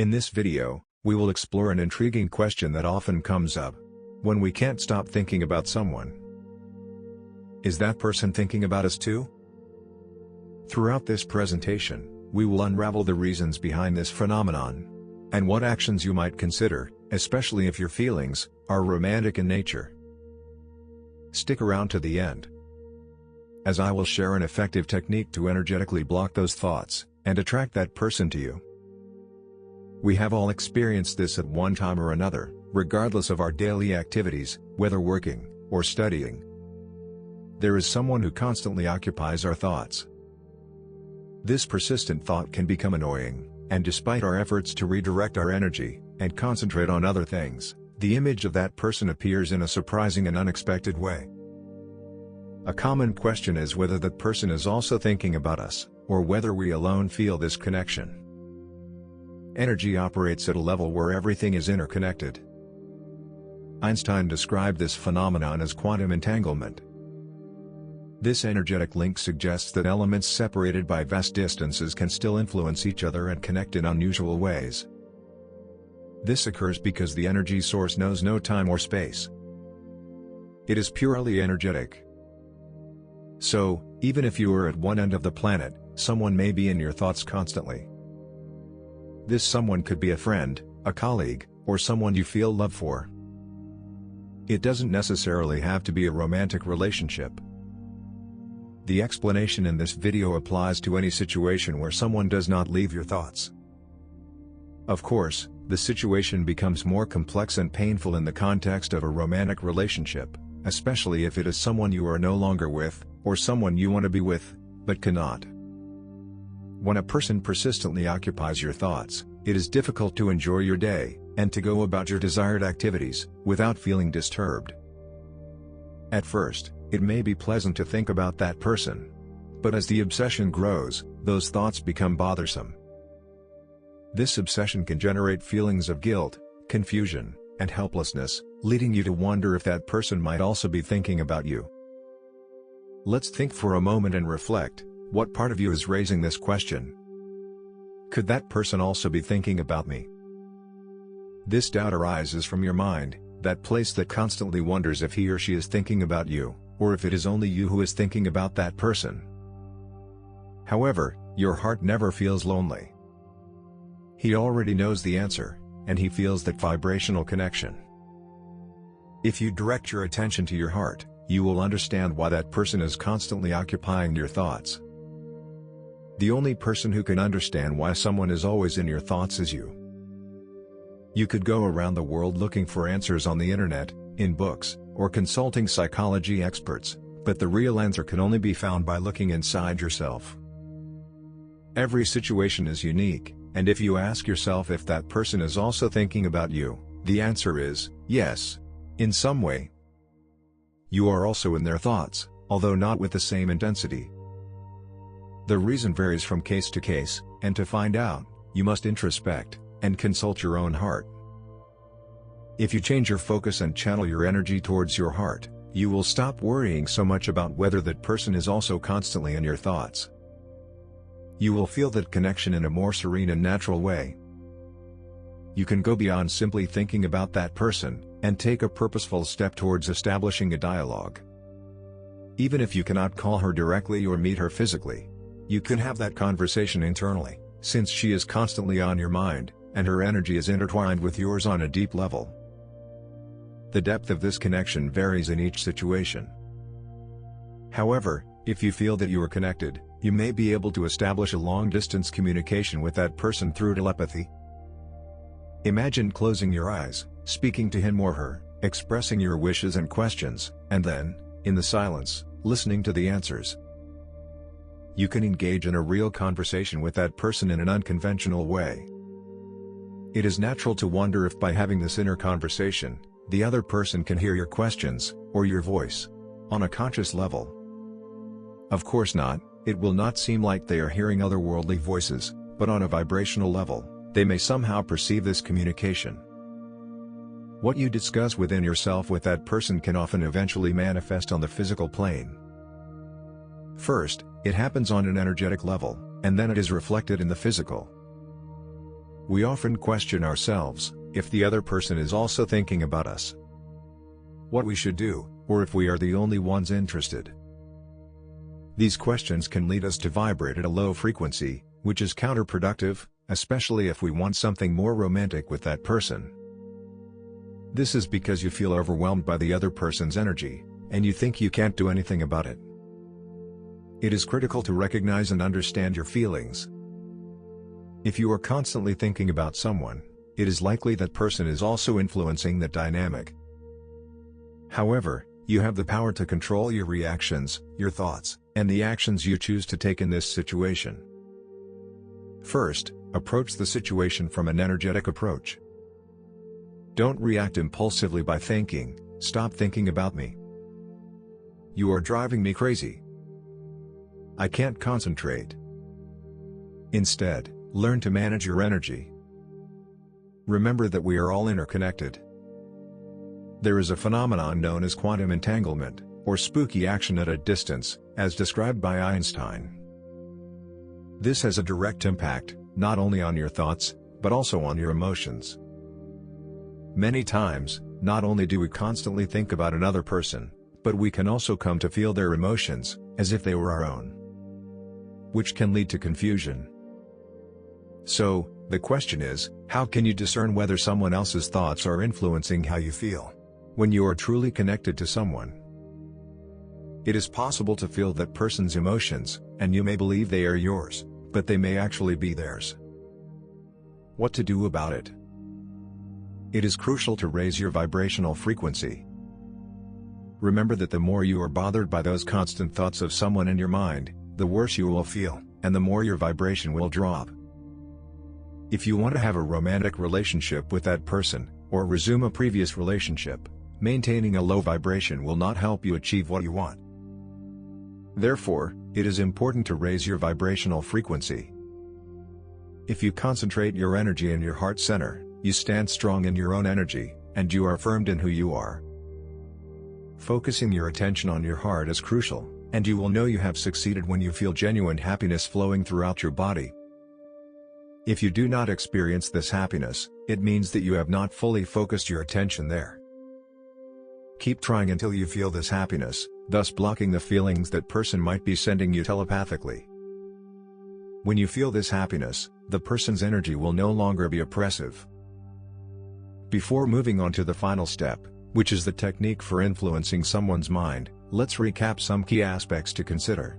In this video, we will explore an intriguing question that often comes up. When we can't stop thinking about someone, is that person thinking about us too? Throughout this presentation, we will unravel the reasons behind this phenomenon, and what actions you might consider, especially if your feelings are romantic in nature. Stick around to the end, as I will share an effective technique to energetically block those thoughts, and attract that person to you. We have all experienced this at one time or another, regardless of our daily activities, whether working or studying. There is someone who constantly occupies our thoughts. This persistent thought can become annoying, and despite our efforts to redirect our energy and concentrate on other things, the image of that person appears in a surprising and unexpected way. A common question is whether that person is also thinking about us, or whether we alone feel this connection. Energy operates at a level where everything is interconnected. Einstein described this phenomenon as quantum entanglement. This energetic link suggests that elements separated by vast distances can still influence each other and connect in unusual ways. This occurs because the energy source knows no time or space. It is purely energetic. So, even if you are at one end of the planet, someone may be in your thoughts constantly. This someone could be a friend, a colleague, or someone you feel love for. It doesn't necessarily have to be a romantic relationship. The explanation in this video applies to any situation where someone does not leave your thoughts. Of course, the situation becomes more complex and painful in the context of a romantic relationship, especially if it is someone you are no longer with, or someone you want to be with, but cannot. When a person persistently occupies your thoughts, it is difficult to enjoy your day, and to go about your desired activities, without feeling disturbed. At first, it may be pleasant to think about that person. But as the obsession grows, those thoughts become bothersome. This obsession can generate feelings of guilt, confusion, and helplessness, leading you to wonder if that person might also be thinking about you. Let's think for a moment and reflect. What part of you is raising this question? Could that person also be thinking about me? This doubt arises from your mind, that place that constantly wonders if he or she is thinking about you, or if it is only you who is thinking about that person. However, your heart never feels lonely. He already knows the answer, and he feels that vibrational connection. If you direct your attention to your heart, you will understand why that person is constantly occupying your thoughts. The only person who can understand why someone is always in your thoughts is you. You could go around the world looking for answers on the internet, in books, or consulting psychology experts, but the real answer can only be found by looking inside yourself. Every situation is unique, and if you ask yourself if that person is also thinking about you, the answer is yes, in some way. You are also in their thoughts, although not with the same intensity. The reason varies from case to case, and to find out, you must introspect, and consult your own heart. If you change your focus and channel your energy towards your heart, you will stop worrying so much about whether that person is also constantly in your thoughts. You will feel that connection in a more serene and natural way. You can go beyond simply thinking about that person, and take a purposeful step towards establishing a dialogue. Even if you cannot call her directly or meet her physically, you can have that conversation internally, since she is constantly on your mind, and her energy is intertwined with yours on a deep level. The depth of this connection varies in each situation. However, if you feel that you are connected, you may be able to establish a long-distance communication with that person through telepathy. Imagine closing your eyes, speaking to him or her, expressing your wishes and questions, and then, in the silence, listening to the answers. You can engage in a real conversation with that person in an unconventional way. It is natural to wonder if by having this inner conversation, the other person can hear your questions, or your voice, on a conscious level. Of course not, it will not seem like they are hearing otherworldly voices, but on a vibrational level, they may somehow perceive this communication. What you discuss within yourself with that person can often eventually manifest on the physical plane. First, it happens on an energetic level, and then it is reflected in the physical. We often question ourselves, if the other person is also thinking about us, what we should do, or if we are the only ones interested. These questions can lead us to vibrate at a low frequency, which is counterproductive, especially if we want something more romantic with that person. This is because you feel overwhelmed by the other person's energy, and you think you can't do anything about it. It is critical to recognize and understand your feelings. If you are constantly thinking about someone, it is likely that person is also influencing that dynamic. However, you have the power to control your reactions, your thoughts, and the actions you choose to take in this situation. First, approach the situation from an energetic approach. Don't react impulsively by thinking, "Stop thinking about me. You are driving me crazy. I can't concentrate." Instead, learn to manage your energy. Remember that we are all interconnected. There is a phenomenon known as quantum entanglement, or spooky action at a distance, as described by Einstein. This has a direct impact, not only on your thoughts, but also on your emotions. Many times, not only do we constantly think about another person, but we can also come to feel their emotions, as if they were our own, which can lead to confusion. So, the question is, how can you discern whether someone else's thoughts are influencing how you feel? When you are truly connected to someone, it is possible to feel that person's emotions, and you may believe they are yours, but they may actually be theirs. What to do about it? It is crucial to raise your vibrational frequency. Remember that the more you are bothered by those constant thoughts of someone in your mind, the worse you will feel, and the more your vibration will drop. If you want to have a romantic relationship with that person, or resume a previous relationship, maintaining a low vibration will not help you achieve what you want. Therefore, it is important to raise your vibrational frequency. If you concentrate your energy in your heart center, you stand strong in your own energy, and you are affirmed in who you are. Focusing your attention on your heart is crucial, and you will know you have succeeded when you feel genuine happiness flowing throughout your body. If you do not experience this happiness, it means that you have not fully focused your attention there. Keep trying until you feel this happiness, thus blocking the feelings that person might be sending you telepathically. When you feel this happiness, the person's energy will no longer be oppressive. Before moving on to the final step, which is the technique for influencing someone's mind, let's recap some key aspects to consider.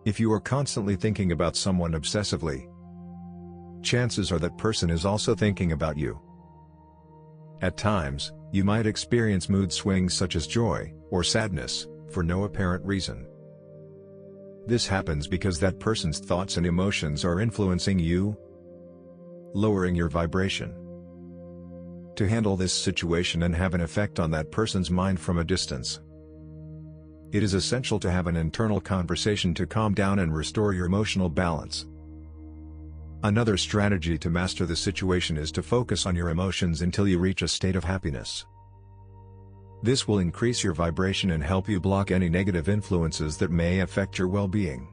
If you are constantly thinking about someone obsessively, chances are that person is also thinking about you. At times, you might experience mood swings such as joy, or sadness, for no apparent reason. This happens because that person's thoughts and emotions are influencing you, lowering your vibration. To handle this situation and have an effect on that person's mind from a distance, it is essential to have an internal conversation to calm down and restore your emotional balance. Another strategy to master the situation is to focus on your emotions until you reach a state of happiness. This will increase your vibration and help you block any negative influences that may affect your well-being.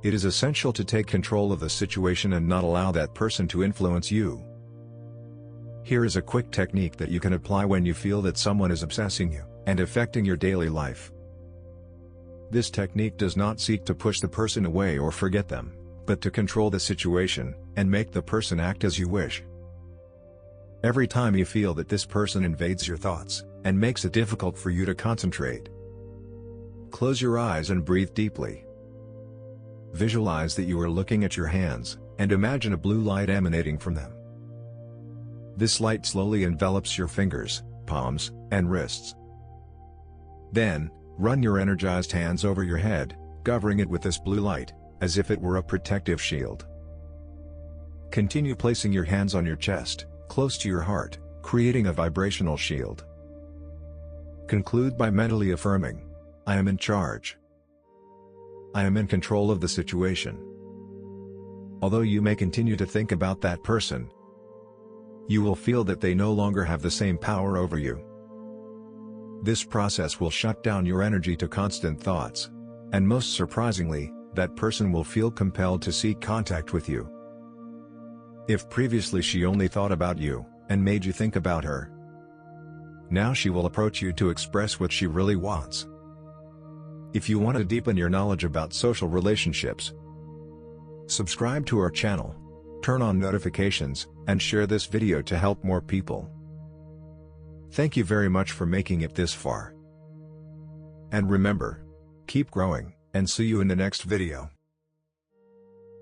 It is essential to take control of the situation and not allow that person to influence you. Here is a quick technique that you can apply when you feel that someone is obsessing you and affecting your daily life. This technique does not seek to push the person away or forget them, but to control the situation, and make the person act as you wish. Every time you feel that this person invades your thoughts, and makes it difficult for you to concentrate, close your eyes and breathe deeply. Visualize that you are looking at your hands, and imagine a blue light emanating from them. This light slowly envelops your fingers, palms, and wrists. Then, run your energized hands over your head, covering it with this blue light, as if it were a protective shield. Continue placing your hands on your chest, close to your heart, creating a vibrational shield. Conclude by mentally affirming, "I am in charge. I am in control of the situation." Although you may continue to think about that person, you will feel that they no longer have the same power over you. This process will shut down your energy to constant thoughts, and most surprisingly, that person will feel compelled to seek contact with you. If previously she only thought about you, and made you think about her, now she will approach you to express what she really wants. If you want to deepen your knowledge about social relationships, subscribe to our channel, turn on notifications, and share this video to help more people. Thank you very much for making it this far. And remember, keep growing, and see you in the next video.